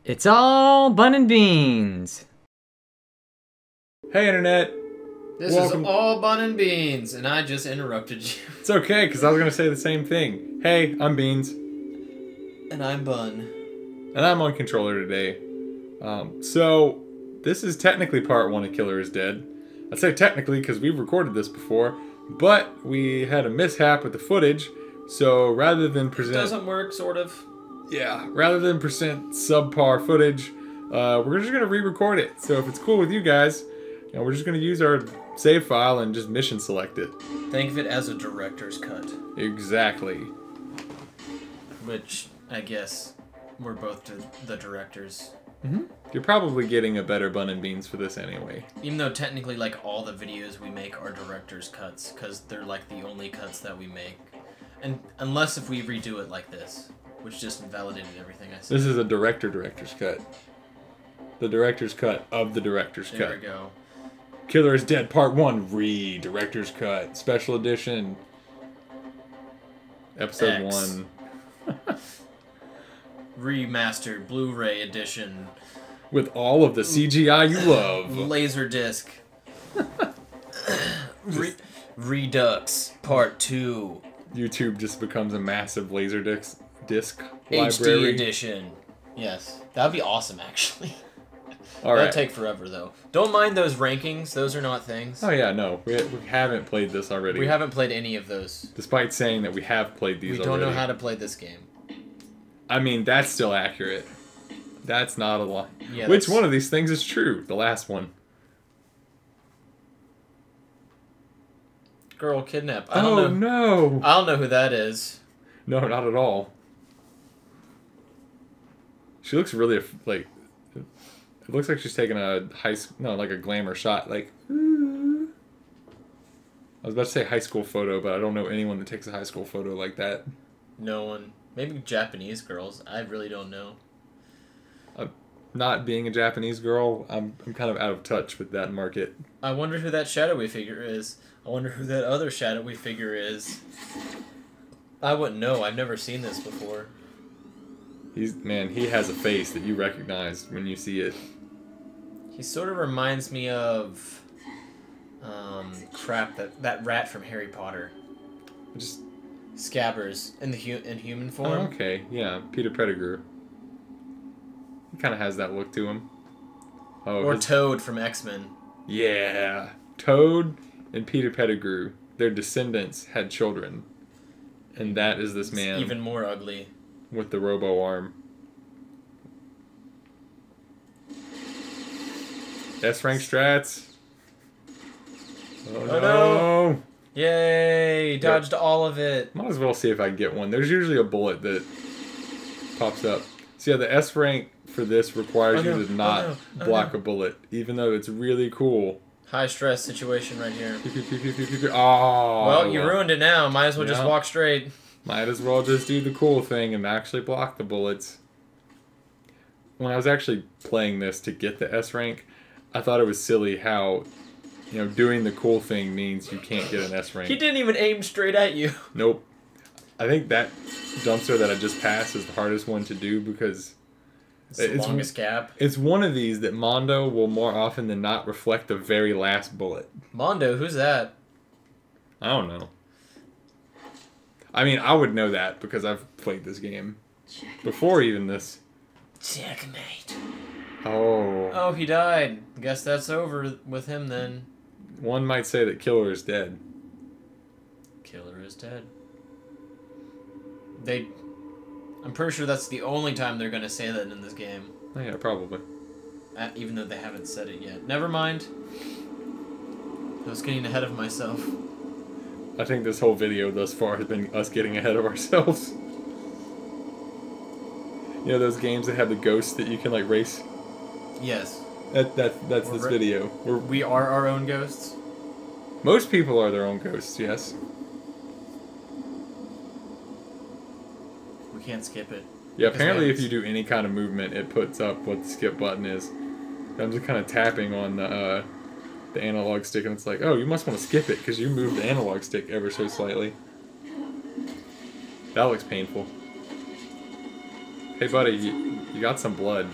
It's all Bunn and Beans. Hey, Internet. This is all Bunn and Beans, and I just interrupted you. It's okay, because I was going to say the same thing. Hey, I'm Beans. And I'm Bunn. And I'm on controller today. So, this is technically part 1 of Killer is Dead. I say technically because we've recorded this before, but we had a mishap with the footage, so rather than present... It doesn't work, sort of. Yeah, rather than present subpar footage, we're just going to re-record it. So if it's cool with you guys, we're just going to use our save file and just mission select it. Think of it as a director's cut. Exactly. Which, I guess, we're both the directors. Mm-hmm. You're probably getting a better Bunn and Beans for this anyway. Even though technically, like, all the videos we make are director's cuts, because they're, like, the only cuts that we make. And unless if we redo it like this, which just invalidated everything I said. This is a director's cut. The director's cut of the director's cut. There we go. Killer is Dead Part 1 Director's Cut Special Edition Episode X. 1 Remastered Blu-ray edition with all of the CGI you love. Laserdisc. Redux Part 2 YouTube just becomes a massive Laserdisc HD library edition. Yes, that would be awesome actually. All right. That'll take forever though. Don't mind those rankings; those are not things. Oh yeah, no, we haven't played this already. We haven't played any of those. Despite saying that we have played these already. We don't know how to play this game. I mean, that's still accurate. That's not a lie. Yeah, Which one of these things is true? The last one. Girl kidnapped. I don't know. No! I don't know who that is. No, not at all. She looks really like. It looks like she's taking a like a glamour shot. Like, I was about to say high school photo, but I don't know anyone that takes a high school photo like that. No one. Maybe Japanese girls. I really don't know. Not being a Japanese girl, I'm kind of out of touch with that market. I wonder who that shadowy figure is. I wonder who that other shadowy figure is. I wouldn't know. I've never seen this before. He has a face that you recognize when you see it. He sort of reminds me of crap, that rat from Harry Potter. Just Scabbers in human form. Oh, okay, yeah, Peter Pettigrew. He kind of has that look to him. Oh, or Toad from X-Men. Yeah, Toad and Peter Pettigrew. Their descendants had children, and that is this man. Even more ugly. With the robo arm. S-rank strats. Oh no! Yay! Dodged all of it. Might as well see if I can get one. There's usually a bullet that pops up. So yeah, the S rank for this requires you to not block a bullet, even though it's really cool. High stress situation right here. Oh, well, you ruined it now. Might as well just walk straight. Might as well just do the cool thing and actually block the bullets. When I was actually playing this to get the S rank, I thought it was silly how, doing the cool thing means you can't get an S rank. He didn't even aim straight at you. Nope. I think that dumpster that I just passed is the hardest one to do because it's the longest gap. It's one of these that Mondo will more often than not reflect the very last bullet. Mondo? Who's that? I don't know. I mean, I would know that because I've played this game before even this. Checkmate. Oh. Oh, he died. Guess that's over with him then. One might say that Killer is dead. Killer is dead. I'm pretty sure that's the only time they're going to say that in this game. Oh, yeah, probably. Even though they haven't said it yet. Never mind. I was getting ahead of myself. I think this whole video thus far has been us getting ahead of ourselves. You know those games that have the ghosts that you can, like, race? Yes. That's this video. We are our own ghosts? Most people are their own ghosts, yes. We can't skip it. Yeah, apparently if you do any kind of movement, it puts up what the skip button is. I'm just kind of tapping on the analog stick, and it's like, oh, you must want to skip it because you moved the analog stick ever so slightly. That looks painful. Hey, buddy, you got some blood.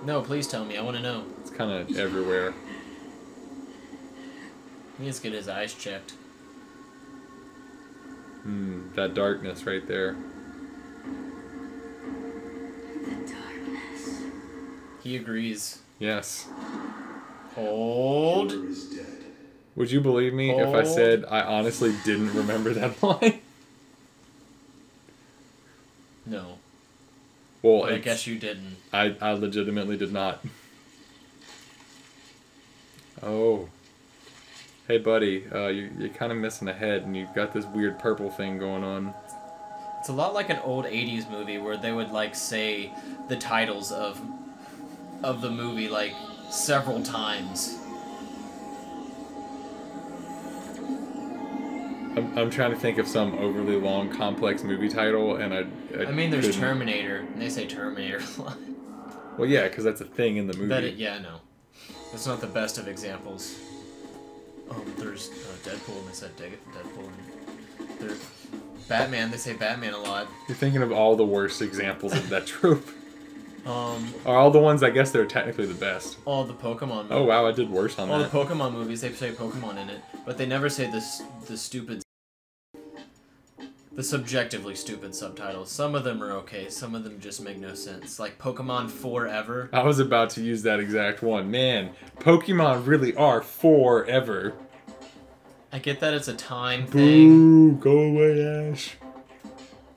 No, please tell me. I want to know. It's kind of everywhere. He needs to get his eyes checked. That darkness right there. The darkness. He agrees. Yes. Hold. Killer is dead. Would you believe me if I said I honestly didn't remember that line? No. Well, But I guess you didn't. I legitimately did not. Oh. Hey, buddy, you're kind of missing a head, and you've got this weird purple thing going on. It's a lot like an old 80s movie where they would, like, say the titles of the movie, like, several times. I'm trying to think of some overly long, complex movie title, and I mean, there's couldn't. Terminator, and they say Terminator a lot. Well, yeah, because that's a thing in the movie. Yeah, I know. It's not the best of examples. There's Deadpool, and they said Deadpool. And there's Batman, they say Batman a lot. You're thinking of all the worst examples of that trope. Are all the ones I guess they're technically the best. all the Pokemon movies. Oh wow, I did worse on All that. the Pokemon movies, they say Pokemon in it, but they never say the stupid, the subjectively stupid subtitles. Some of them are okay, some of them just make no sense. Like Pokemon Forever. I was about to use that exact one. Man, Pokemon really are forever. I get that it's a time thing, Boo, go away, Ash.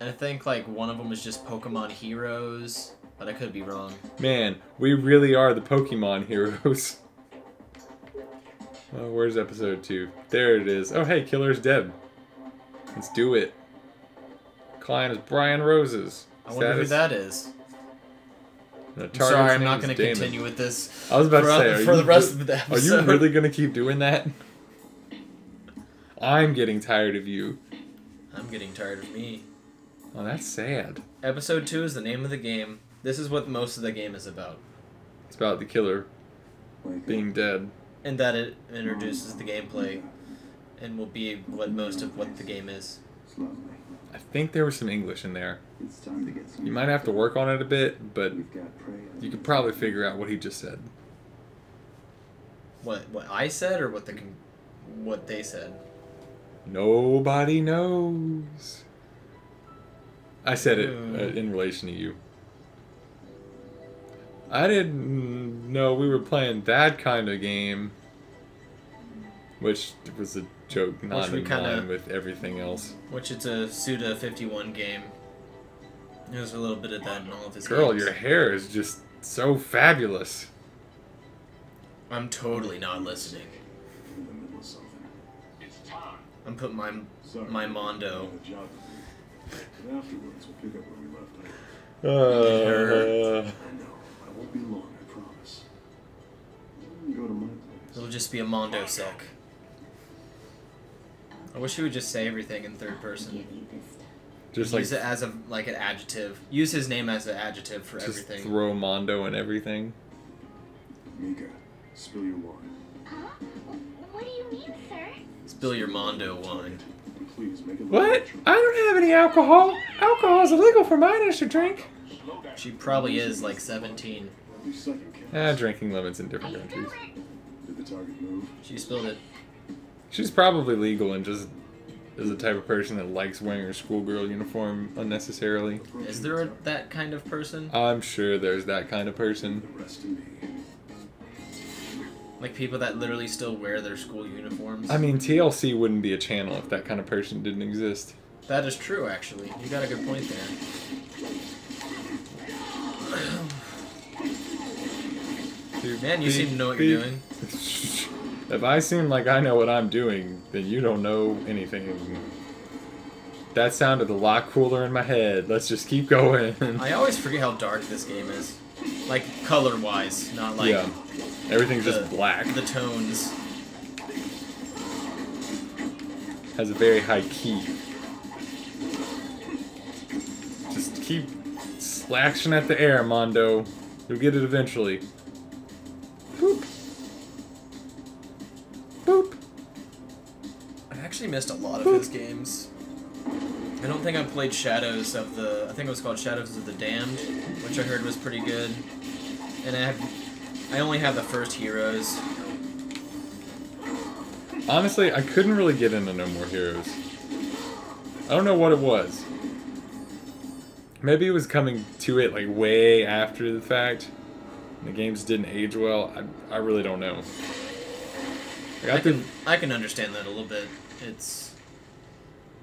and I think like one of them is just Pokemon Heroes, but I could be wrong. Man, we really are the Pokemon heroes. Oh, where's episode 2? There it is. Oh, hey, Killer's dead. Let's do it. Client is Brian Roses. I wonder who that is. The I'm target's sorry, I'm name not is going to Damon. continue with this. I was about to say, for the rest of the are episode. you really going to keep doing that? I'm getting tired of you. I'm getting tired of me. Oh, that's sad. Episode 2 is the name of the game. This is what most of the game is about. It's about the killer being dead. And that it introduces the gameplay and will be what most of what the game is. Slowly. I think there was some English in there. It's time to get some. You might have to work on it a bit, but We've got prey on you could probably figure out what he just said. What I said or what they said? Nobody knows. I said it in relation to you. I didn't know we were playing that kind of game. Which was a joke, not we in kinda- line with everything else. Which it's a Suda 51 game. There's a little bit of that in all of his Girl, games. your hair is just so fabulous. I'm totally not listening. in the middle of something. I'm putting my Sorry. Mondo. Got a job. And afterwards, we'll pick up where we left off. I know. I won't be long. I promise. You can go to my place. It'll just be a Mondo sec. I wish he would just say everything in third person. Just like Use it as an adjective. Use his name as an adjective for just everything. throw Mondo and everything. Mika, spill your wine. Huh? What do you mean, sir? Spill your Mondo wine. Please make it. What? I don't have any alcohol. Alcohol is illegal for minors to drink. She probably is like 17. Every second counts. Drinking limits in different countries. Did the target move? She spilled it. She's probably legal and just is the type of person that likes wearing her schoolgirl uniform unnecessarily. Is there that kind of person? I'm sure there's that kind of person. The rest to me. Like people that literally still wear their school uniforms? I mean, TLC wouldn't be a channel if that kind of person didn't exist. That is true, actually. You got a good point there. Man, you seem to know what you're doing. If I seem like I know what I'm doing, then you don't know anything. That sounded a lot cooler in my head. Let's just keep going. I always forget how dark this game is. Like, color-wise, not like yeah. Everything's the, just black. the tones. Has a very high key. Just keep slashing at the air, Mondo. You'll get it eventually. Boop. Boop. I actually missed a lot of his games. I don't think I played Shadows of the... I think it was called Shadows of the Damned, which I heard was pretty good. And I only have the first heroes. Honestly, I couldn't really get into No More Heroes. I don't know what it was. Maybe it was coming to it like way after the fact. The games didn't age well. I really don't know. I can understand that a little bit.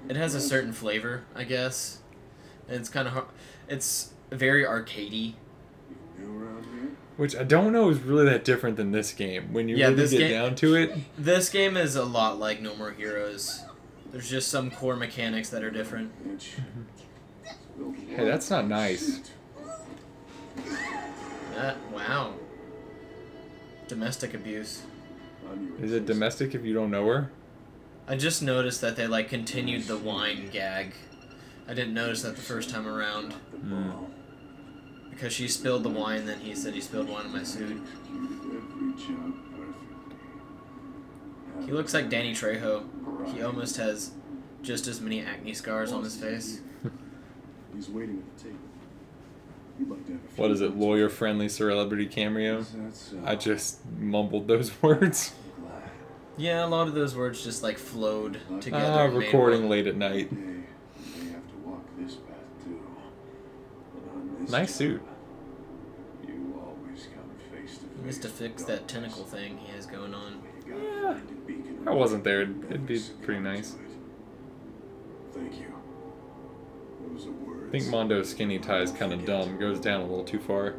It has a certain flavor, I guess. And it's kind of hard. It's very arcadey. Which I don't know is really that different than this game. When you really get down to it. This game is a lot like No More Heroes. There's just some core mechanics that are different. Hey, that's not nice. Wow. Domestic abuse. Is it domestic if you don't know her? I just noticed that they like continued the wine gag. I didn't notice that the first time around. Because she spilled the wine, then he said he spilled wine in my suit. He looks like Danny Trejo. He almost has just as many acne scars on his face. He's waiting at the table. What is it? Lawyer-friendly celebrity cameo? I just mumbled those words. Yeah, a lot of those words just like flowed together. Recording late at night. Nice suit. He needs to fix that tentacle thing he has going on. Yeah, if I wasn't there, it'd be pretty nice. Thank you. Those are words. I think Mondo's skinny tie is kind of dumb. Goes down a little too far.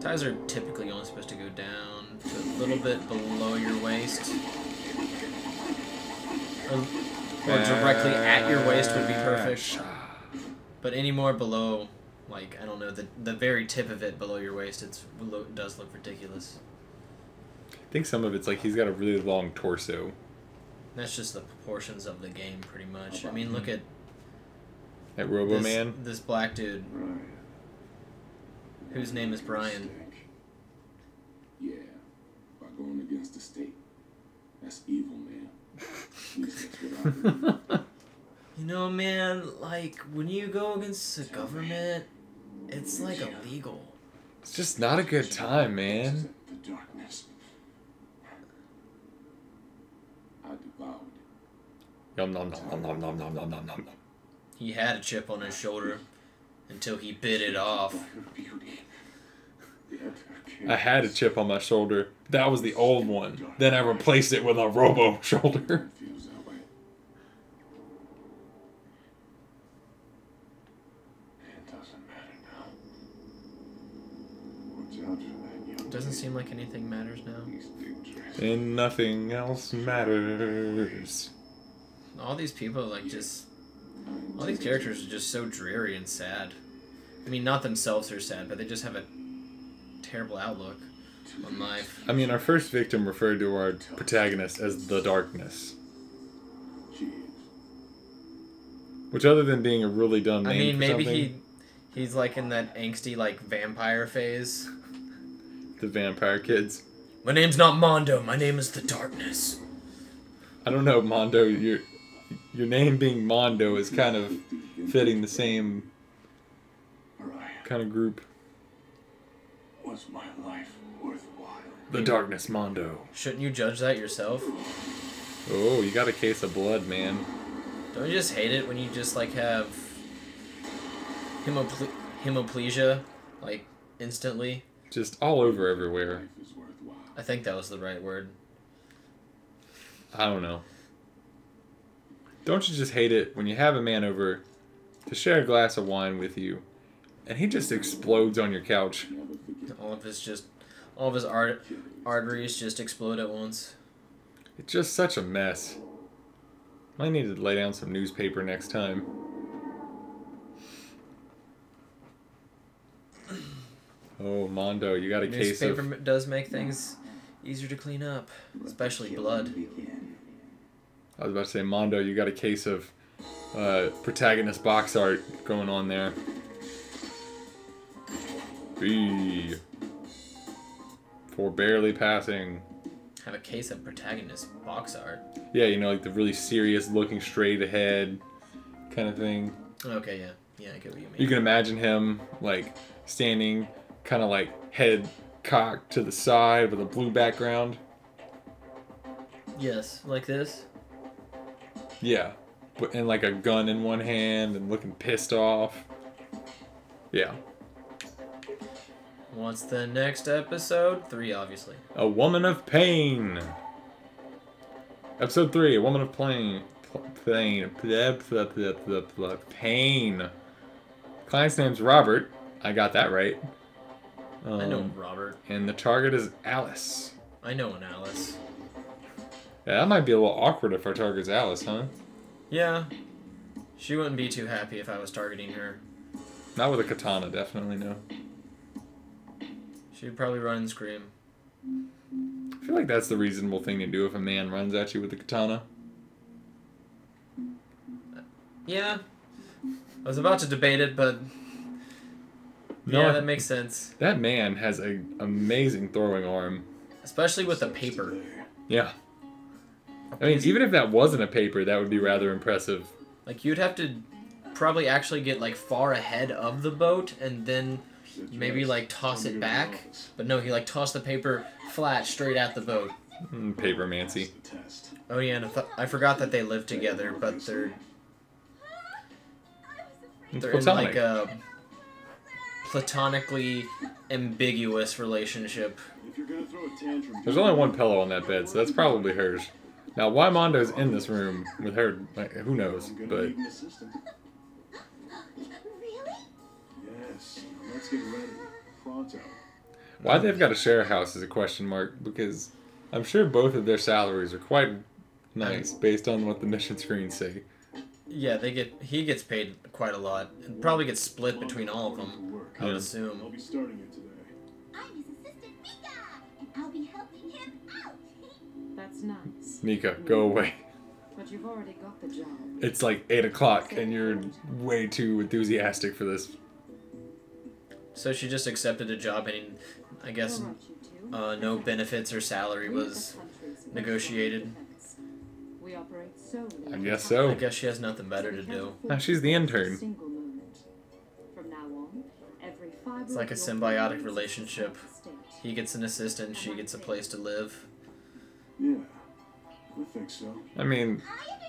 Ties are typically only supposed to go down to a little bit below your waist. Or directly at your waist would be perfect. But any more below, like, I don't know, the very tip of it below your waist, it does look ridiculous. I think some of it's like he's got a really long torso. That's just the proportions of the game, pretty much. I mean, look at... That Robo-Man? This black dude. Whose name is Brian. Yeah, by going against the state. That's evil, man. At least that's what I believe. You know, man, like, when you go against the government, it's, like, illegal. It's just not a good time, man. The darkness. I devoured. Yum nom nom nom nom nom nom nom nom nom. He had a chip on his shoulder until he bit it off. I had a chip on my shoulder. That was the old one. Then I replaced it with a robo shoulder. Doesn't seem like anything matters now. And nothing else matters. All these people, like, just... All these characters are just so dreary and sad. I mean, not themselves are sad, but they just have a terrible outlook on life. I mean, our first victim referred to our protagonist as the Darkness. Which, other than being a really dumb name, I mean, maybe something, he's like in that angsty, like, vampire phase. The vampire kids. My name's not Mondo, my name is the Darkness. I don't know, Mondo, your name being Mondo is kind of fitting the same kind of group. Was my life worthwhile? The Darkness Mondo. Shouldn't you judge that yourself? Oh, you got a case of blood, man. Don't you just hate it when you just, like, have hemiplegia, like, instantly? Just all over everywhere. I think that was the right word. I don't know. Don't you just hate it when you have a man over to share a glass of wine with you, and he just explodes on your couch? All of his arteries just explode at once. It's just such a mess. I need to lay down some newspaper next time. Oh, Mondo, you got a case of... Newspaper does make things easier to clean up, especially blood. I was about to say, Mondo, you got a case of protagonist box art going on there. Eee. For barely passing. Have a case of protagonist box art. Yeah, you know, like the really serious looking straight ahead kind of thing. Okay, yeah. Yeah, I get what you mean. You can imagine him like standing, kind of like head cocked to the side with a blue background. Yes, like this. Yeah, but and like a gun in one hand and looking pissed off. Yeah. What's the next episode? 3, obviously. A Woman of Pain. Episode 3, A Woman of Pain. Pain. Client's name's Robert. I got that right. I know Robert. And the target is Alice. I know an Alice. Yeah, that might be a little awkward if our target's Alice, huh? Yeah. She wouldn't be too happy if I was targeting her. Not with a katana, definitely no. She'd probably run and scream. I feel like that's the reasonable thing to do if a man runs at you with a katana. Yeah. I was about to debate it, but No, yeah, that makes sense. That man has an amazing throwing arm. Especially with the paper. Yeah. I mean, even if that wasn't a paper, that would be rather impressive. Like, you'd have to probably actually get, like, far ahead of the boat and then maybe, like, toss it back. But no, he, like, tossed the paper flat straight at the boat. Papermancy. Oh, yeah, and I forgot that they live together, but they're in, like, a platonically ambiguous relationship. There's only one pillow on that bed, so that's probably hers. Now, why Mondo's in this room with her, like, who knows, but... Really? Yes, let's get ready. Pronto. Why they've got to share a house is a question mark, because I'm sure both of their salaries are quite nice, based on what the mission screens say. Yeah, he gets paid quite a lot. It probably gets split between all of them, I would assume. I'll be starting it today. I'm his assistant, Mika, and I'll be helping him out. That's nice. Nika, go away. But you've already got the job. It's like 8 o'clock, and you're way too enthusiastic for this. So she just accepted a job, and I guess All right, you two. no benefits or salary was negotiated. We operate solely I on guess I so. guess she has nothing better to do. Now she's the intern. Single moment. From now on, every fiber It's like a of your symbiotic body is relationship. a state. He gets an assistant, she gets a place to live. Yeah, I think so. I mean,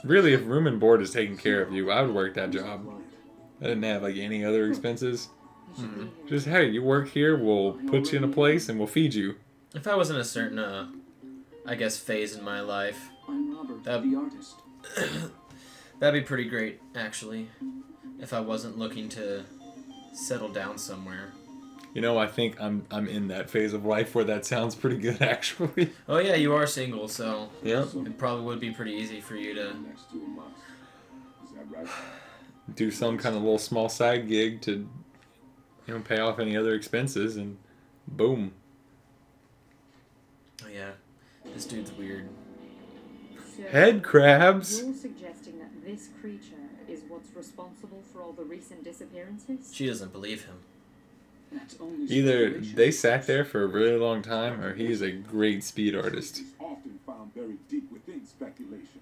really, if room and board is taking care of you, I would work that job. I didn't have, like, any other expenses. You should be here. Just, hey, you work here, we'll put you in a place, and we'll feed you. If I was in a certain, I guess, phase in my life, I'm Robert, That- the artist. that'd be pretty great, actually. If I wasn't looking to settle down somewhere. You know, I think I'm in that phase of life where that sounds pretty good, actually. Oh yeah, you are single, so Yeah. it probably would be pretty easy for you to... Next to a month. Is that right? Do some kind of little small side gig to, you know, pay off any other expenses, and boom. Oh yeah, this dude's weird. So, Head crabs. You're suggesting that this creature is what's responsible for all the recent disappearances? She doesn't believe him. That's only Either speculation. they sat there for a really long time, or he's a great speed artist. Is often found buried deep within speculation.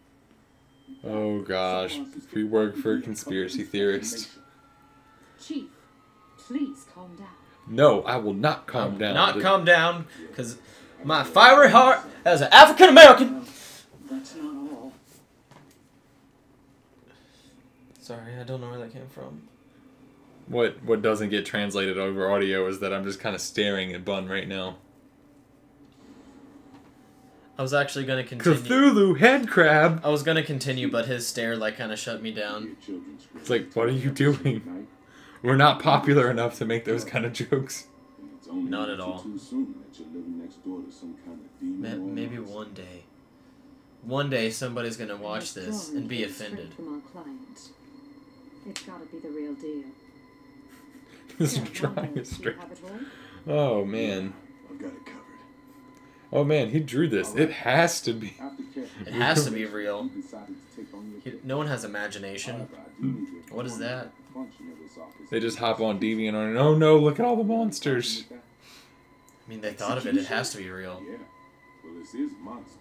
Oh gosh, we work for a conspiracy theorist. Chief, please calm down. No, I will not calm down. Not calm down, because my fiery heart as an African American. That's not all. Sorry, I don't know where that came from. What doesn't get translated over audio is that I'm just kind of staring at Bunn right now. I was actually gonna continue. Cthulhu head crab. I was gonna continue, but his stare like kind of shut me down. Children's It's like, what are you doing? We're not popular enough to make those kind of jokes. It's only Not at all. Too soon that you're living next door to some kind of demon. or Maybe monster. one day. One day somebody's gonna watch this and be offended. From our client. It's gotta be the real deal. This Yeah, drawing one is more, straight. you have it all? Oh man. I've got it covered. Oh man, he drew this. It has to be. After careful It has to be real. you decided to take on your No one has imagination. What is that? They just hop on Deviant on, oh no, look at all the monsters. I mean, they thought of it. It has to be real. Yeah. Well, this is a monster.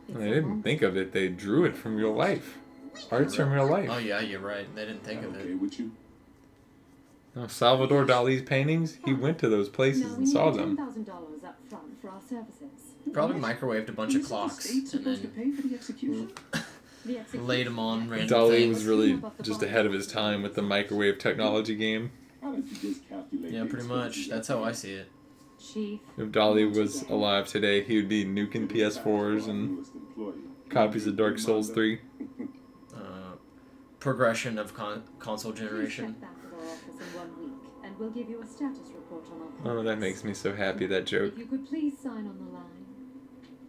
It's They a didn't monster. think of it, they drew it from real life. Art's from real life. Oh yeah, you're right. They didn't think of Okay it. with you? Oh, Salvador Dali's paintings? He went to those places Now, we and need saw them. $10,000 up front for our services. Probably microwaved a bunch of Isn't the clocks state and supposed to then pay for the execution? The execution. laid them on random Dali things. was really just ahead of his time with the microwave technology game. How did you just calculate Yeah, the pretty expenses much. of That's that how I plan? see it. Chief. If Dali was alive today, he would be nuking PS4s and copies of Dark Souls 3. Progression of console Please generation. step back at our office in 1 week, and we'll give you a status report on our Oh, that progress. makes me so happy, that joke. If you could please sign on the line.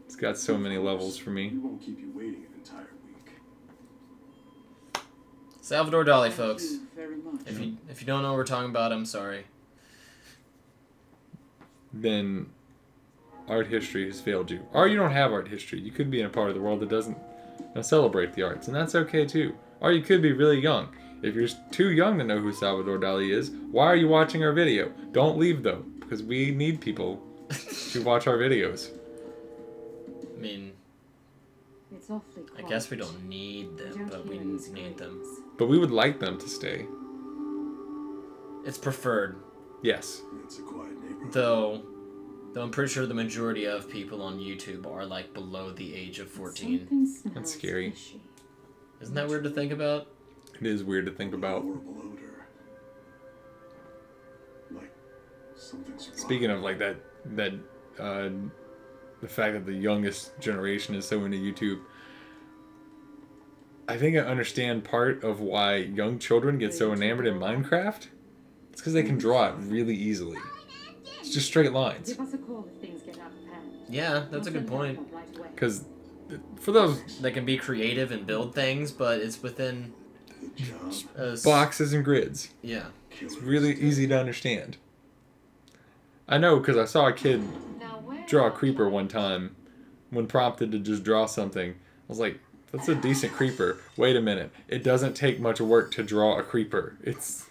It's got so many levels for me. We won't keep you waiting an entire week. Salvador Dali, Thank folks. you very much. If you don't know what we're talking about, I'm sorry. Then art history has failed you. Or you don't have art history. You could be in a part of the world that doesn't celebrate the arts, and that's okay too. Or you could be really young. If you're too young to know who Salvador Dali is, why are you watching our video? Don't leave though, because we need people to watch our videos. I mean, It's awfully I quiet. guess we don't need them, Don't but we hear any need them. screams. But we would like them to stay. It's preferred, Yes. It's a quiet neighborhood. though I'm pretty sure the majority of people on YouTube are like below the age of 14. Something smells That's scary. fishy. Isn't that weird to think about? It is weird to think about. Horrible odor. Like something's wrong. Speaking of like the fact that the youngest generation is so into YouTube, I think I understand part of why young children get so enamored in Minecraft. It's because they can draw it really easily. It's just straight lines. Give us a call if things get out of hand. Yeah, that's a good point. Right away. Because for those They can be creative and build things, but it's within Good job. boxes and grids, Yeah. it's really easy to understand. I know because I saw a kid draw a creeper one time when prompted to just draw something. I was like, that's a decent creeper. Wait a minute. It doesn't take much work to draw a creeper. It's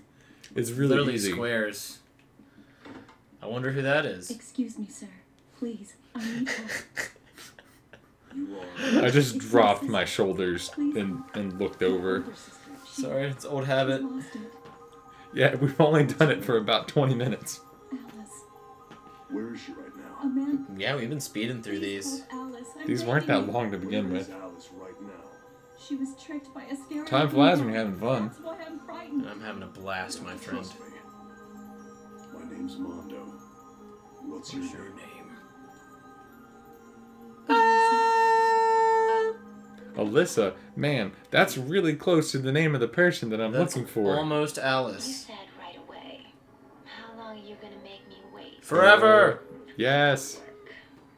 really Literally easy. squares. I wonder who that is. Excuse me, sir. Please, I need help. You are. I just dropped my shoulders and looked over. Older sister, she- Sorry, it's old she's habit. lost it. Yeah, we've only done it for about 20 minutes. Alice, Where is she right a now? man. Yeah, we've been speeding through Please these. help Alice. I'm These weren't that begging you. long to begin Where is with. Alice right now? She was tricked by a scary. Time flies when you're having fun. That's why I'm frightened. I'm having a blast, my friend. Trust me. My name's Mondo. What's your name? Alyssa, man, that's really close to the name of the person that I'm That's looking for. almost You Alice. said right away. How long are you gonna make me wait? Forever! Yes.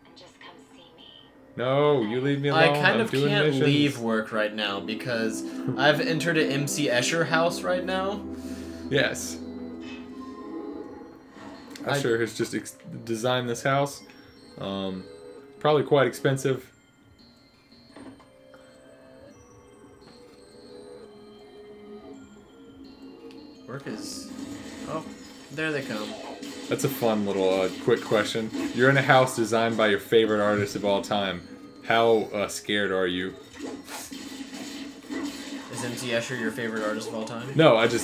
And just come see me. No, you leave me alone. I kind I'm of doing can't missions. leave work right now because I've entered an MC Escher house right now. Yes. Usher has just designed this house. Probably quite expensive. Work is... Oh, there they come. That's a fun little quick question. You're in a house designed by your favorite artist of all time. How scared are you? Is MC Escher your favorite artist of all time? No, it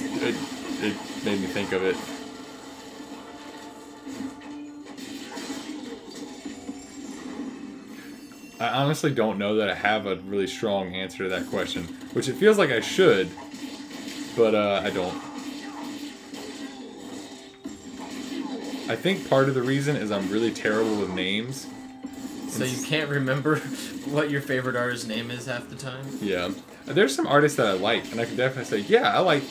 made me think of it. I honestly don't know that I have a really strong answer to that question, which it feels like I should, but I don't. I think part of the reason is I'm really terrible with names. So you can't remember what your favorite artist's name is half the time? Yeah. There's some artists that I like, and I can definitely say, yeah, I like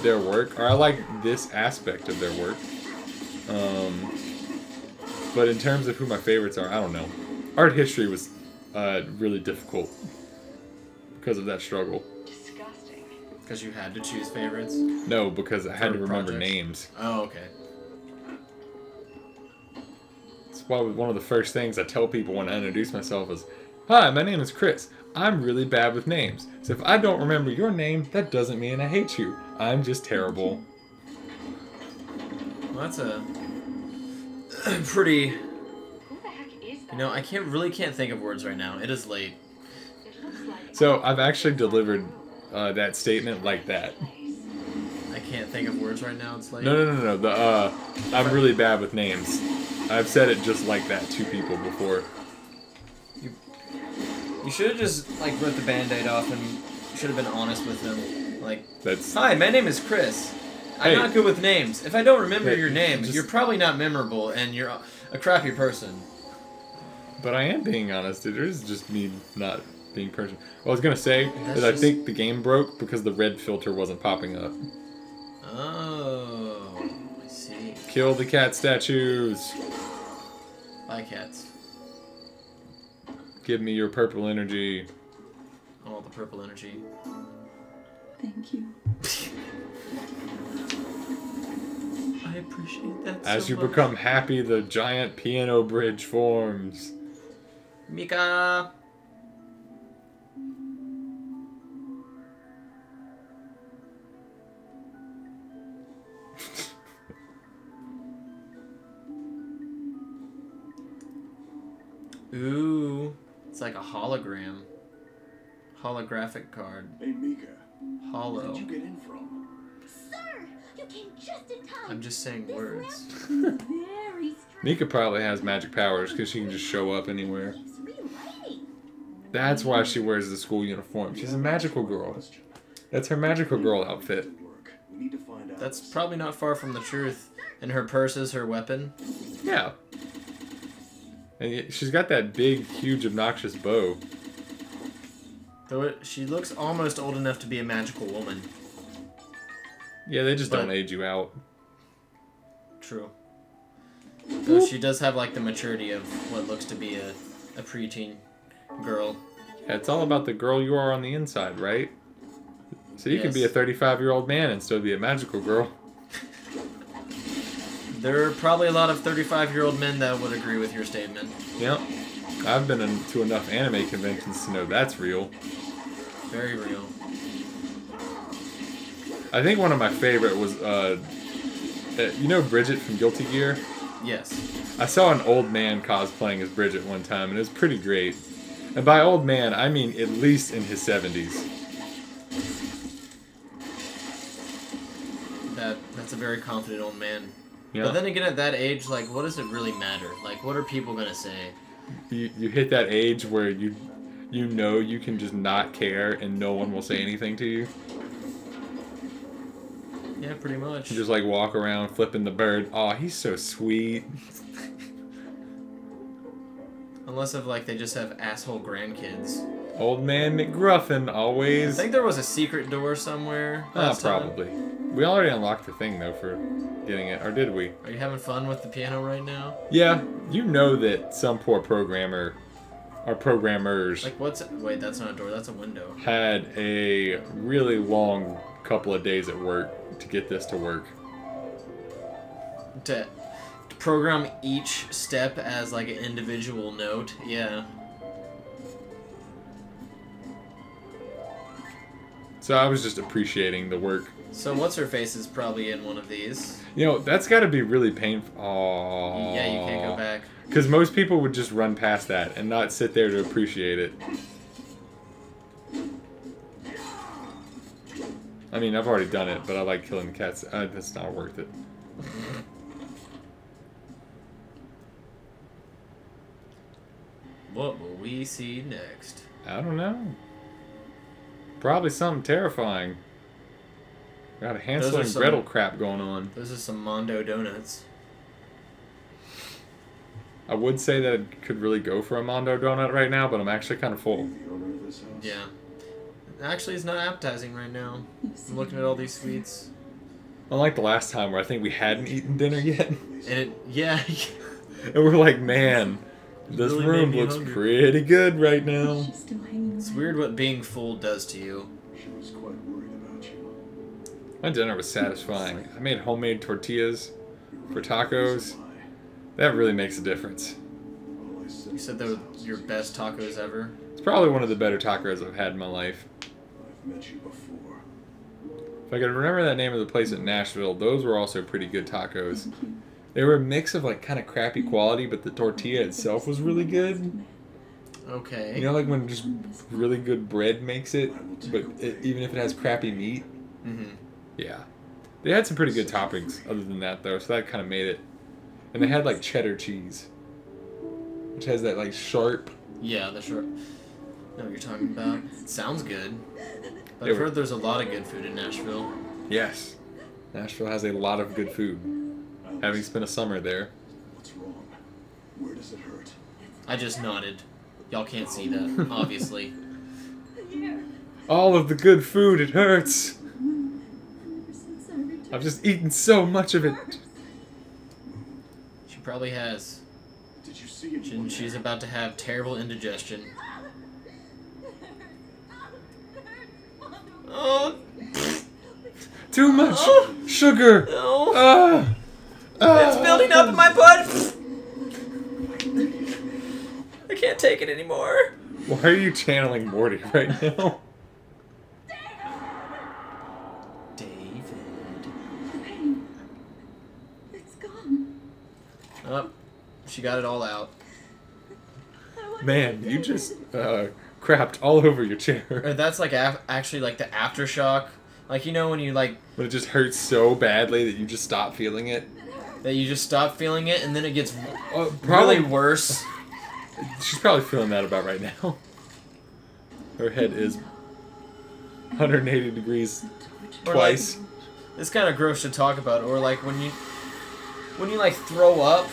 their work, or I like this aspect of their work. But in terms of who my favorites are, I don't know. Art history was really difficult because of that struggle. Disgusting. Because you had to choose favorites? No, because I had to For remember projects? names. Oh, okay. That's why one of the first things I tell people when I introduce myself is, hi, my name is Chris. I'm really bad with names. So if I don't remember your name, that doesn't mean I hate you. I'm just terrible. Well, that's a pretty... Who the heck is that? You know, I can't think of words right now. It is late. It looks like So I've actually delivered that statement like that. I can't think of words right now. It's like No. I'm really bad with names. I've said it just like that to people before. You should have just like ripped the Band-Aid off and should have been honest with them. Like, That's hi, my name is Chris. I'm Hey. not good with names. If I don't remember Hey, your name, just- you're probably not memorable, and you're a crappy person. But I am being honest. It is just me not being person. What I was gonna say That's is I just- think the game broke because the red filter wasn't popping up. Oh, I see. Kill the cat statues. Bye, cats. Give me your purple energy. All the purple energy. Thank you. I appreciate that As so you much. become happy, the giant piano bridge forms. Mika. Ooh, it's like a hologram. Holographic card. Hey, Mika. Hollow. Where did you get in from? Sir, you came just in time. I'm just saying This words. lamp is very strange. Mika probably has magic powers because she can just show up anywhere. Keeps relighting. That's why she wears the school uniform. She's a magical girl. That's her magical girl outfit. Work. We need to find out. That's probably not far from the truth. And her purse is her weapon. Yeah. And yet she's got that big, huge, obnoxious bow. Though she looks almost old enough to be a magical woman. Yeah, they just don't But- age you out. True. Though she does have like the maturity of what looks to be a preteen girl. Yeah, it's all about the girl you are on the inside, right? So you can be a Yes. 35-year-old man and still be a magical girl. There are probably a lot of 35-year-old men that would agree with your statement. Yep. I've been to enough anime conventions to know that's real. Very real. I think one of my favorite was, you know Bridget from Guilty Gear? Yes. I saw an old man cosplaying as Bridget one time, and it was pretty great. And by old man, I mean at least in his 70s. That's a very confident old man. Yeah. But then again, at that age, like, what does it really matter? Like, what are people gonna say? You hit that age where you know you can just not care and no one will say anything to you. Yeah, pretty much. You just like walk around flipping the bird. Oh, he's so sweet. Unless if like they just have asshole grandkids. Old man McGruffin I always. think there was a secret door somewhere. Ah, last time. probably. We already unlocked the thing though for getting it, or did we? Are you having fun with the piano right now? Yeah, you know that some poor programmer, or programmers, Like, what's... Wait, that's not a door. That's a window. had a really long couple of days at work to get this to work. To program each step as, like, an individual note. Yeah. So I was just appreciating the work. So, what's-her-face is probably in one of these. You know, that's got to be really painful. Aww. Yeah, you can't go back. Because most people would just run past that and not sit there to appreciate it. I mean, I've already done it, but I like killing the cats. That's not worth it. What will we see next? I don't know. Probably something terrifying. Got a Hansel Those are and some- Gretel crap going on. Those are some Mondo donuts. I would say that I could really go for a Mondo donut right now, but I'm actually kind of full. The owner of this house? Yeah. Actually, it's not appetizing right now. I'm looking at all these sweets. Unlike the last time where I think we hadn't eaten dinner yet. And it... Yeah. And we're like, man, this really room made me looks hungry. pretty good right now. She's still hanging It's around. weird what being full does to you. She was quite worried about you. My dinner was satisfying. I made homemade tortillas for tacos. Why? That really makes a difference. All I said You said they were your best tacos ever. It's probably one of the better tacos I've had in my life. I've met you before. If I could remember that name of the place in Nashville, those were also pretty good tacos. Thank you. They were a mix of like kind of crappy quality, but the tortilla itself was really good. Okay. You know, like when just really good bread makes it, but even if it has crappy meat, Mm-hmm. yeah. They had some pretty good toppings other than that, though, so that kind of made it. And they had, like, cheddar cheese. Which has that, like, sharp... Yeah, the sharp... I know what you're talking about. It sounds good. But They I've were- heard there's a lot of good food in Nashville. Yes. Nashville has a lot of good food. Having spent a summer there. What's wrong? Where does it hurt? I just nodded. Y'all can't see that, obviously. All of the good food, it hurts! I've just eaten so much of it. She probably has. Did you see it? And she's about to have terrible indigestion. Oh, Too much sugar! no. Ah! Ah! It's building up in my butt! I can't take it anymore. Why are you channeling Morty right now? David. It's gone. Oh, she got it all out. Man, you just crapped all over your chair. Or that's like actually like the aftershock. Like, you know when you like... But it just hurts so badly that you just stop feeling it. That you just stop feeling it and then it gets Probably really worse. She's probably feeling that about right now. Her head is 180 degrees Or, twice. like, it's kind of gross to talk about. Or like when you like throw up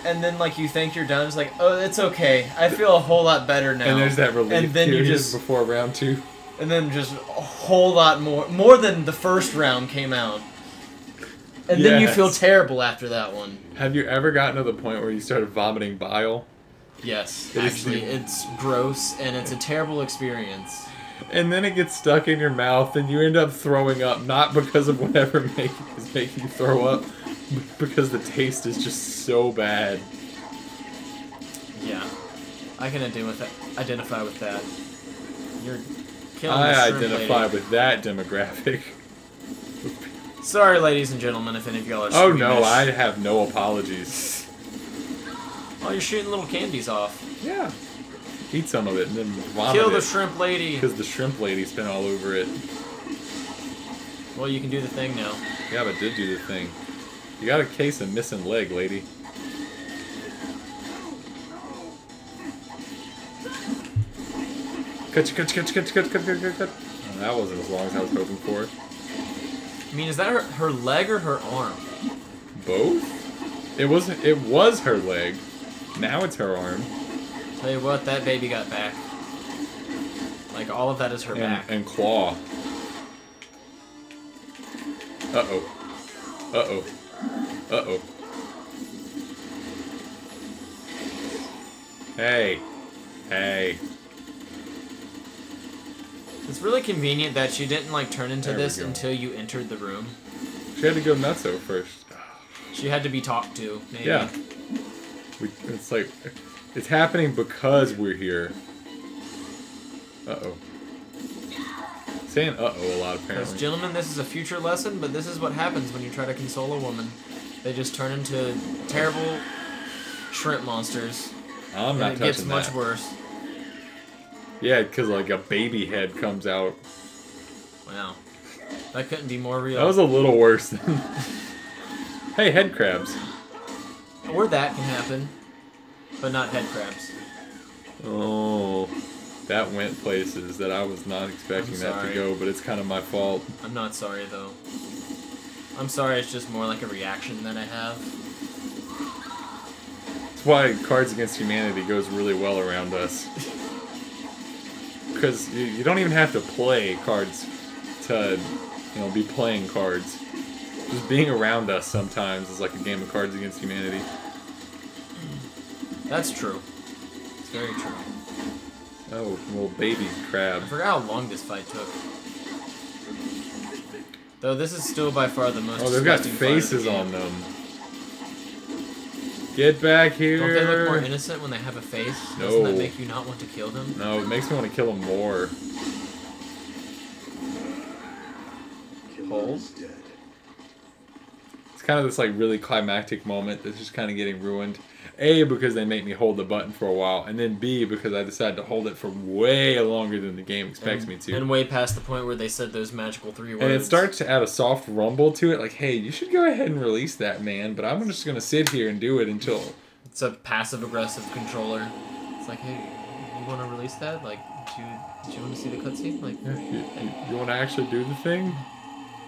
and then like you think you're done, it's like, oh, it's okay. I feel a whole lot better now. And there's that relief and then period you just before round 2. and then just a whole lot more than the first round came out. And then you feel Yes. terrible after that one. Have you ever gotten to the point where you started vomiting bile? Yes, It is actually, the- it's gross and it's a terrible experience. And then it gets stuck in your mouth and you end up throwing up, not because of whatever is making you throw up, but because the taste is just so bad. Yeah, I can identify with that. You're killing I the shrimp identify lady. with that demographic. Sorry, ladies and gentlemen, if any of y'all are Oh squeamish. no, I have no apologies. Oh, you're shooting little candies off. Yeah. Eat some of it and then vomit Kill the it. shrimp lady. Because the shrimp lady's been all over it. Well, you can do the thing now. Yeah, but did do the thing. You got a case of missing leg, lady. Cut. Oh, that wasn't as long as I was hoping for. I mean, is that her leg or her arm? Both? It was her leg. Now it's her arm. Tell you what, that baby got back. Like, all of that is her back. And claw. Uh-oh. Uh-oh. Uh-oh. Hey. Hey. It's really convenient that she didn't, like, turn into There we this go. until you entered the room. She had to go nutso first. She had to be talked to, maybe. Yeah. It's like, it's happening because we're here. Uh-oh. Saying uh-oh a lot, Because, apparently. gentlemen, this is a future lesson, but this is what happens when you try to console a woman. They just turn into terrible shrimp monsters. I'm not and it touching gets much that. worse. Yeah, because like a baby head comes out. Wow. That couldn't be more real. That was a little worse than... Hey, head crabs. Or that can happen, but not head crabs. Oh, that went places that I was not expecting I'm that to sorry. go, but it's kind of my fault. I'm not sorry, though. I'm sorry, it's just more like a reaction that I have. That's why Cards Against Humanity goes really well around us. Because you don't even have to play cards to, be playing cards. Just being around us sometimes is like a game of Cards Against Humanity. That's true. It's very true. Oh, little baby crab. I forgot how long this fight took. Though this is still by far the most Oh, they've got disgusting fight of the faces game. on them. Get back here! Don't they look more innocent when they have a face? No. Doesn't that make you not want to kill them? No, it makes me want to kill them more. Hole? Is dead. It's It's kind of this like really climactic moment that's just kind of getting ruined. A, because they make me hold the button for a while, and then B, because I decided to hold it for way longer than the game expects me to. And way past the point where they said those magical 3 words. And it starts to add a soft rumble to it, like, hey, you should go ahead and release that, man, but I'm just going to sit here and do it until... It's a passive-aggressive controller. It's like, hey, you want to release that? Like, do you want to see the cutscene? Like, you want to actually do the thing?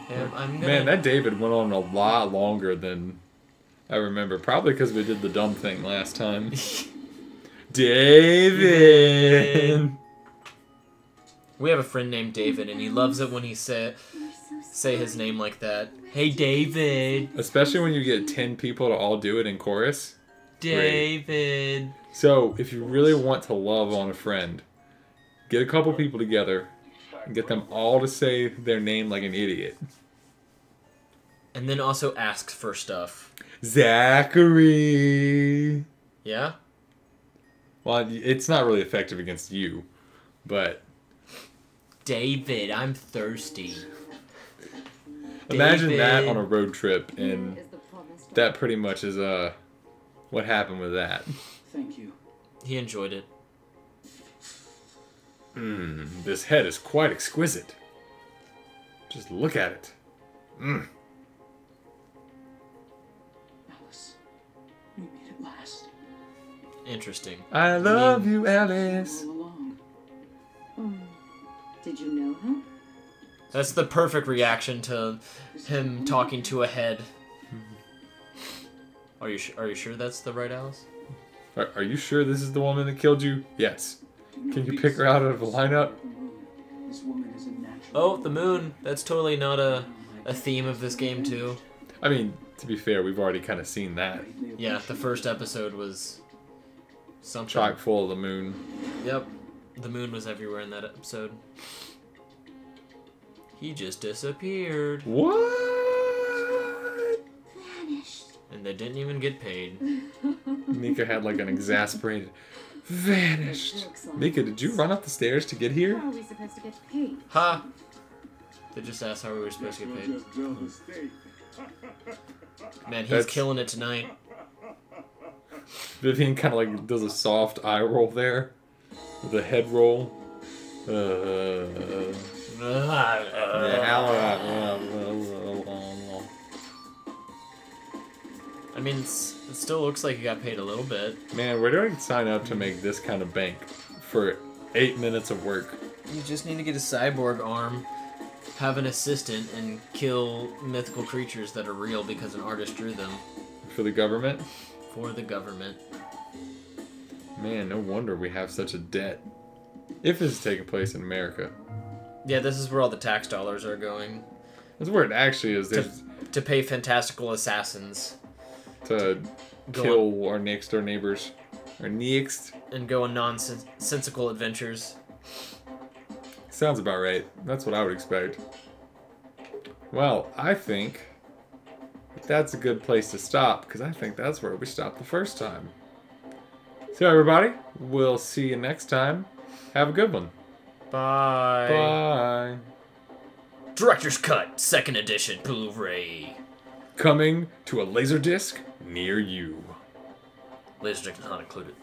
hey, I'm gonna... Man, that David went on a lot longer than I remember. Probably because we did the dumb thing last time. David! We have a friend named David, and he loves it when he say his name like that. Hey, David! Especially when you get 10 people to all do it in chorus. David! Great. So, if you really want to love on a friend, get a couple people together and get them all to say their name like an idiot. And then also ask for stuff. Zachary! Yeah? Well, it's not really effective against you, but... David, I'm thirsty. Imagine that David. on a road trip, and that pretty much is what happened with that. Thank you. He enjoyed it. This head is quite exquisite. Just look at it. Alice, we made it last. Interesting. I love you, Alice. All along. Did you know her? That's the perfect reaction to him talking to a head. Are you sure that's the right Alice? Are you sure this is the woman that killed you? Yes. Can you pick her out of a lineup? This woman is a natural. Oh, the moon. That's totally not a theme of this game too. I mean, to be fair, we've already kind of seen that. Yeah, the first episode was something. Chock full of the moon. Yep. The moon was everywhere in that episode. He just disappeared. What? Vanished. And they didn't even get paid. Mika had like an exasperated vanished. Mika, did you run up the stairs to get here? How are we supposed to get paid? Ha! They just asked how we were supposed to get paid. Man, he's killing it tonight. Vivian kind of like does a soft eye roll there. With a head roll. I mean, it still looks like you got paid a little bit. Man, where do I sign up to make this kind of bank for 8 minutes of work? You just need to get a cyborg arm, have an assistant, and kill mythical creatures that are real because an artist drew them. For the government? For the government. Man, no wonder we have such a debt. If this is taking place in America. Yeah, this is where all the tax dollars are going. That's where it actually is. To pay fantastical assassins. To kill our next door neighbors. Our next. And go on nonsensical adventures. Sounds about right. That's what I would expect. Well, I think that's a good place to stop, because I think that's where we stopped the first time. So everybody, we'll see you next time. Have a good one. Bye. Bye. Director's Cut, 2nd edition Blu-ray. Coming to a Laserdisc near you. Laserdisc is not included.